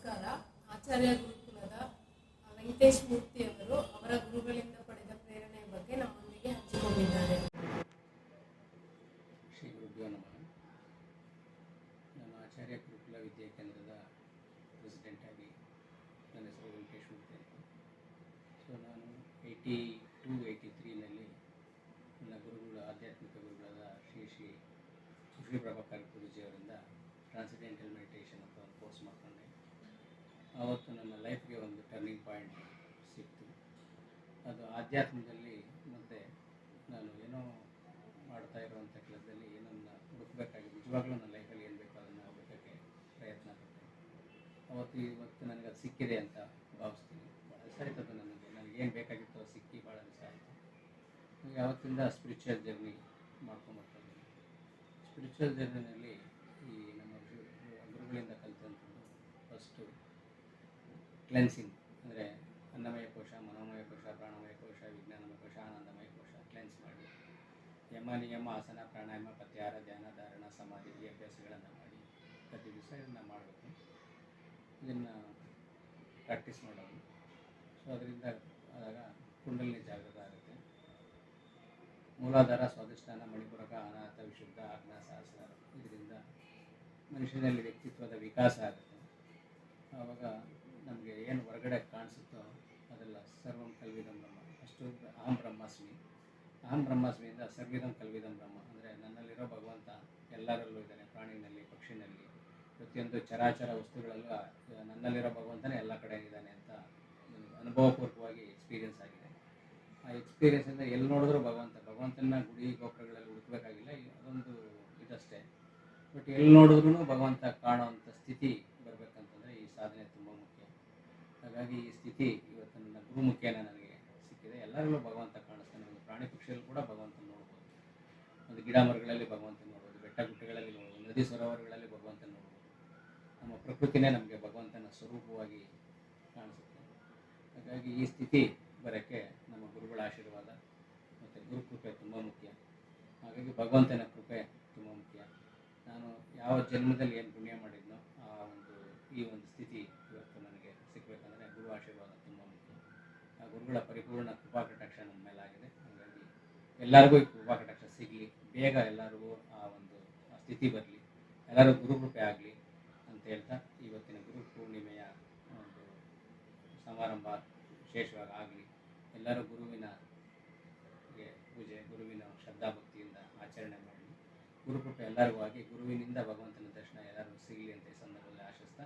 ನಮಸ್ಕಾರ. ಆಚಾರ್ಯ ಗುರುಕುಲದ ವೆಂಕಟೇಶ್ ಮೂರ್ತಿ ಅವರು ಅವರ ಗುರುಗಳಿಂದ ಪಡೆದ ಪ್ರೇರಣೆಯ ಬಗ್ಗೆ ನಮ್ಮೊಂದಿಗೆ ಹಂಚಿಕೊಂಡಿದ್ದಾರೆ. ಶ್ರೀ ಗುರುಭ್ಯೋ ನಮಃ. ನಾನು ಆಚಾರ್ಯ ಗುರುಕುಲ ವಿದ್ಯಾಕೇಂದ್ರದ ಪ್ರೆಸಿಡೆಂಟ್ ಆಗಿ ನನ್ನ ಹೆಸರು ವೆಂಕಟೇಶ್ ಮೂರ್ತಿ ಅಂತ. ಸೊ ನಾನು 82-83ನಲ್ಲಿ ನನ್ನ ಗುರುಗಳು ಆಧ್ಯಾತ್ಮಿಕ ಗುರುಗಳಾದ ಶ್ರೀ ಪ್ರಭಾಕರ್ ಗುರುಜಿಯವರಿಂದ ಟ್ರಾನ್ಸೆಂಡೆಂಟಲ್ ಮೆಡಿಟೇಷನ್ ಅಂತ ಒಂದು ಕೋರ್ಸ್ ಮಾಡ್ಕೊಂಡೆ. ಆವತ್ತು ನನ್ನ ಲೈಫ್ಗೆ ಒಂದು ಟರ್ನಿಂಗ್ ಪಾಯಿಂಟ್ ಸಿಕ್ತು. ಅದು ಆಧ್ಯಾತ್ಮದಲ್ಲಿ ಮತ್ತು ನಾನು ಏನೋ ಮಾಡ್ತಾ ಇರುವಂಥ ಕೆಲಸದಲ್ಲಿ ಏನನ್ನ ಹುಡುಕಬೇಕಾಗಿ ನಿಜವಾಗ್ಲೂ ನನ್ನ ಲೈಫಲ್ಲಿ ಏನು ಬೇಕೋ ಅದನ್ನು ಹುಡುಕೋಕ್ಕೆ ಪ್ರಯತ್ನ ಪಟ್ಟೆ. ಇವತ್ತು ನನಗೆ ಅದು ಸಿಕ್ಕಿದೆ ಅಂತ ಭಾವಿಸ್ತೀನಿ. ಭಾಳ ದಿವಸ ಆಯ್ತದು ನನಗೇನು ಬೇಕಾಗಿತ್ತು ಅದು ಸಿಕ್ಕಿ ಭಾಳ ದಿವಸ ಆಯಿತು. ಯಾವತ್ತಿಂದ ಸ್ಪಿರಿಚುವಲ್ ಜರ್ನಿ ಮಾಡ್ಕೊಂಬರ್ತಾ ಇದ್ದೀನಿ. ಸ್ಪಿರಿಚುವಲ್ ಜರ್ನಿನಲ್ಲಿ ಈ ನಮ್ಮ ಗುರುಗಳಿಂದ ಕಲಿತಂಥದ್ದು ಫಸ್ಟು ಕ್ಲೆನ್ಸಿಂಗ್, ಅಂದರೆ ಅನ್ನಮಯ ಕೋಶ, ಮನೋಮಯ ಕೋಶ, ಪ್ರಾಣಮಯ ಕೋಶ, ವಿಜ್ಞಾನಮಯ ಕೋಶ, ಆನಂದಮಯ ಕೋಶ ಕ್ಲೆನ್ಸ್ ಮಾಡಿ ಯಮ ನಿಯಮ ಆಸನ ಪ್ರಾಣಾಯಾಮ ಪ್ರತ್ಯಾಹಾರ ಧ್ಯಾನ ಧಾರಣ ಸಮಾಧಿ ಈ ಅಭ್ಯಾಸಗಳನ್ನು ಮಾಡಿ ಪ್ರತಿ ದಿವಸ ಇದನ್ನು ಮಾಡಬೇಕು. ಇದನ್ನು ಪ್ರಾಕ್ಟೀಸ್ ಮಾಡೋದು. ಸೊ ಅದರಿಂದ ಆದಾಗ ಕುಂಡಲಿನಿ ಜಾಗೃತ ಆಗುತ್ತೆ. ಮೂಲಾಧಾರ, ಸ್ವಾಧಿಷ್ಠಾನ, ಮಣಿಪುರಕ, ಅನಾಥ, ವಿಶುದ್ಧ, ಆಜ್ಞಾ, ಸಹಸ್ರಾರ ಇದರಿಂದ ಮನುಷ್ಯನಲ್ಲಿ ವ್ಯಕ್ತಿತ್ವದ ವಿಕಾಸ ಆಗುತ್ತೆ. ಆವಾಗ ನಮಗೆ ಏನು ಹೊರಗಡೆ ಕಾಣಿಸುತ್ತೋ ಅದೆಲ್ಲ ಸರ್ವಂ ಕಲ್ವಿದಂ ಬ್ರಹ್ಮ, ಅಷ್ಟು ಅಹಂ ಬ್ರಹ್ಮಾಸ್ಮಿ, ಅಹಂ ಬ್ರಹ್ಮಾಸ್ಮಿಯಿಂದ ಸರ್ವಿದಂ ಕಲ್ವಿದಂ ಬ್ರಹ್ಮ, ಅಂದರೆ ನನ್ನಲ್ಲಿರೋ ಭಗವಂತ ಎಲ್ಲರಲ್ಲೂ ಇದ್ದಾನೆ. ಪ್ರಾಣಿನಲ್ಲಿ, ಪಕ್ಷಿನಲ್ಲಿ, ಪ್ರತಿಯೊಂದು ಚರಾಚರ ವಸ್ತುಗಳಲ್ಲೂ ನನ್ನಲ್ಲಿರೋ ಭಗವಂತನೇ ಎಲ್ಲ ಕಡೆ ಇದ್ದಾನೆ ಅಂತ ನನಗೆ ಅನುಭವಪೂರ್ವಕವಾಗಿ ಎಕ್ಸ್ಪೀರಿಯೆನ್ಸ್ ಆಗಿದೆ. ಆ ಎಕ್ಸ್ಪೀರಿಯೆನ್ಸಿಂದ ಎಲ್ಲಿ ನೋಡಿದ್ರೂ ಭಗವಂತನ ಗುಡಿ ಗೋಪುರಗಳಲ್ಲಿ ಹುಡುಕಬೇಕಾಗಿಲ್ಲ, ಅದೊಂದು ಇದಷ್ಟೇ. ಬಟ್ ಎಲ್ಲಿ ನೋಡಿದ್ರೂ ಭಗವಂತ ಕಾಣುವಂಥ ಸ್ಥಿತಿ ಬರಬೇಕಂತಂದರೆ ಈ ಸಾಧನೆ ತುಂಬ ಮುಖ್ಯ. ಹಾಗಾಗಿ ಈ ಸ್ಥಿತಿ ಇವತ್ತು ನನ್ನ ಗುರುಮುಖೇನ ನನಗೆ ಸಿಕ್ಕಿದೆ. ಎಲ್ಲರಲ್ಲೂ ಭಗವಂತ ಕಾಣಿಸ್ತಾನೆ. ಒಂದು ಪ್ರಾಣಿ ಪಕ್ಷಿಯಲ್ಲಿ ಕೂಡ ಭಗವಂತನ ನೋಡ್ಬೋದು, ಒಂದು ಗಿಡ ಮರಗಳಲ್ಲಿ ಭಗವಂತನ ನೋಡ್ಬೋದು, ಬೆಟ್ಟ ಗುಡ್ಡಗಳಲ್ಲಿ ನೋಡ್ಬೋದು, ನದಿ ಸರೋವರಗಳಲ್ಲಿ ಭಗವಂತನ ನೋಡ್ಬೋದು. ನಮ್ಮ ಪ್ರಕೃತಿನೇ ನಮಗೆ ಭಗವಂತನ ಸ್ವರೂಪವಾಗಿ ಕಾಣಿಸುತ್ತೆ. ಹಾಗಾಗಿ ಈ ಸ್ಥಿತಿ ಬರೋಕ್ಕೆ ನಮ್ಮ ಗುರುಗಳ ಆಶೀರ್ವಾದ ಮತ್ತು ಗುರುಕೃಪೆ ತುಂಬ ಮುಖ್ಯ. ಹಾಗಾಗಿ ಭಗವಂತನ ಕೃಪೆ ತುಂಬ ಮುಖ್ಯ. ನಾನು ಯಾವ ಜನ್ಮದಲ್ಲಿ ಏನು ಪುಣ್ಯ ಮಾಡಿದ್ನೋ ಈ ಒಂದು ಸ್ಥಿತಿ ಇವತ್ತು ನನಗೆ ಸಿಗಬೇಕಂದ್ರೆ ಗುರು ಆಶೀರ್ವಾದ ತುಂಬ ಮುಖ್ಯ. ಆ ಗುರುಗಳ ಪರಿಪೂರ್ಣ ಕೃಪಾ ಕಟಾಕ್ಷ ನಮ್ಮ ಮೇಲಾಗಿದೆ. ಹಾಗಾಗಿ ಎಲ್ಲರಿಗೂ ಈ ಕೃಪಾ ಕಟಾಕ್ಷ ಸಿಗಲಿ, ಬೇಗ ಎಲ್ಲರಿಗೂ ಆ ಸ್ಥಿತಿ ಬರಲಿ, ಎಲ್ಲರೂ ಗುರುಕೃಪೆ ಆಗಲಿ ಅಂತ ಹೇಳ್ತಾ ಇವತ್ತಿನ ಗುರು ಪೂರ್ಣಿಮೆಯ ಒಂದು ಸಮಾರಂಭ ವಿಶೇಷವಾಗಿ ಆಗಲಿ. ಎಲ್ಲರೂ ಗುರುವಿನ ಪೂಜೆ, ಗುರುವಿನ ಶ್ರದ್ಧಾಭಕ್ತಿಯಿಂದ ಆಚರಣೆ ಮಾಡಿ ಗುರುಕೃಪೆ ಎಲ್ಲರಿಗೂ ಆಗಿ ಗುರುವಿನಿಂದ ಭಗವಂತನ ದರ್ಶನ ಎಲ್ಲರಿಗೂ ಸಿಗಲಿ ಅಂತ ಈ ಸಂದರ್ಭದಲ್ಲಿ ಆಶಿಸ್ತಾ